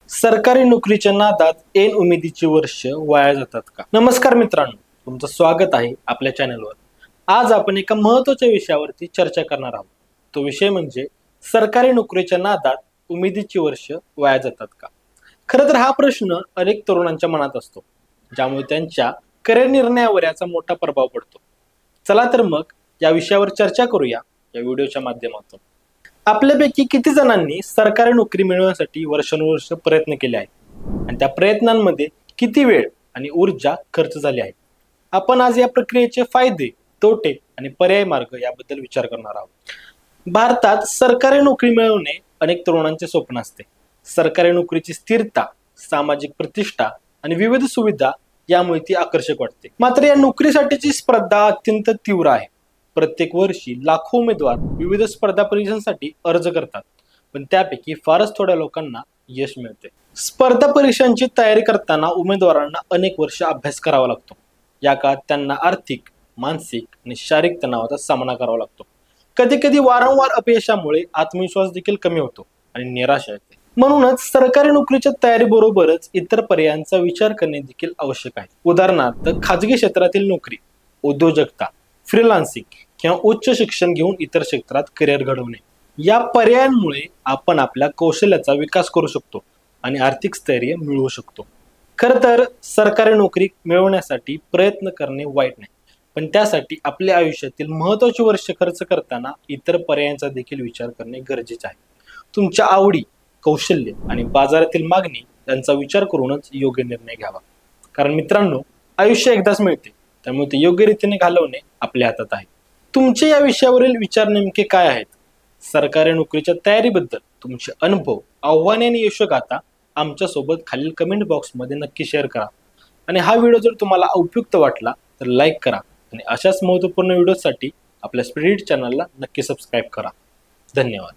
सरकारी नोकरीच्या नादात ऐन उमेदीची वर्ष वाया जातात का? नमस्कार मित्रांनो, तुमचं स्वागत आहे आपल्या चॅनलवर। आज आपण एका महत्त्वाच्या विषयावरती चर्चा करणार आहोत। तो विषय म्हणजे सरकारी नोकरीच्या नादात उमेदीची वर्ष वाया जातात का? खरं तर हा प्रश्न अनेक तरुणांच्या मनात असतो, ज्यामुळे त्यांच्या करिअर निर्णयावर याचा मोठा प्रभाव पडतो। चला तर मग या विषयावर चर्चा करूया या व्हिडिओच्या माध्यमातून। आपल्यापैकी किती जणांनी सरकारी नोकरी मिळवण्यासाठी वर्षानुवर्ष प्रयत्न केले आहेत आणि त्या प्रयत्नांमध्ये किती वेळ आणि ऊर्जा खर्च झाली आहे? आपण आज या प्रक्रियेचे फायदे, तोटे आणि पर्याय मार्ग याबद्दल विचार करणार आहोत। भारतात सरकारी नोकरी मिळवणे अनेक तरुणांचे स्वप्न असते। सरकारी नोकरीची स्थिरता, सामाजिक प्रतिष्ठा आणि विविध सुविधा यामुळे ती आकर्षक वाटते। मात्र या नोकरीसाठीची स्पर्धा अत्यंत तीव्र आहे। प्रत्येक वर्षी लाखो उमेदवार विविध स्पर्धा परीक्षांसाठी अर्ज करतात, पण त्यापैकी फारच थोड्या लोकांना यश मिळते। स्पर्धा परीक्षांची तयारी करताना उमेदवारांना अनेक वर्ष अभ्यास करावा लागतो। या काळात त्यांना आर्थिक, मानसिक आणि शारीरिक तणावाचा सामना करावा लागतो। कधी कधी वारंवार अपयशामुळे आत्मविश्वास देखील कमी होतो आणि निराशा येते। म्हणूनच सरकारी नोकरीच्या तयारीबरोबरच इतर पर्यायांचा विचार करणे देखील आवश्यक आहे। उदाहरणार्थ खाजगी क्षेत्रातील नोकरी, उद्योजकता, फ्रीलान्सिंग किंवा उच्च शिक्षण घेऊन इतर क्षेत्रात करिअर घडवणे। या पर्यायांमुळे आपण आपल्या कौशल्याचा विकास करू शकतो आणि आर्थिक स्थैर्य मिळवू शकतो। खरं तर सरकारी नोकरी मिळवण्यासाठी प्रयत्न करणे वाईट नाही, पण त्यासाठी आपल्या आयुष्यातील महत्त्वाची वर्ष खर्च करताना इतर पर्यायांचा देखील विचार करणे गरजेचे आहे। तुमच्या आवडी, कौशल्य आणि बाजारातील मागणी यांचा विचार करूनच योग्य निर्णय घ्यावा। कारण मित्रांनो, आयुष्य एकदाच मिळते, त्यामुळे ते योग्य रीतीने घालवणे आपल्या हातात आहे। तुमचे या विषयावरील विचार नेमके काय आहेत? सरकारी नोकरीच्या तयारीबद्दल तुमचे अनुभव, आव्हाने आणि यशोगाथा आमच्या सोबत खालील कमेंट बॉक्समध्ये नक्की शेअर करा। आणि हा व्हिडिओ जर तुम्हाला उपयुक्त वाटला तर लाईक करा आणि अशाच महत्त्वपूर्ण व्हिडिओसाठी आपल्या स्पिरिट चॅनलला नक्की सबस्क्राईब करा। धन्यवाद।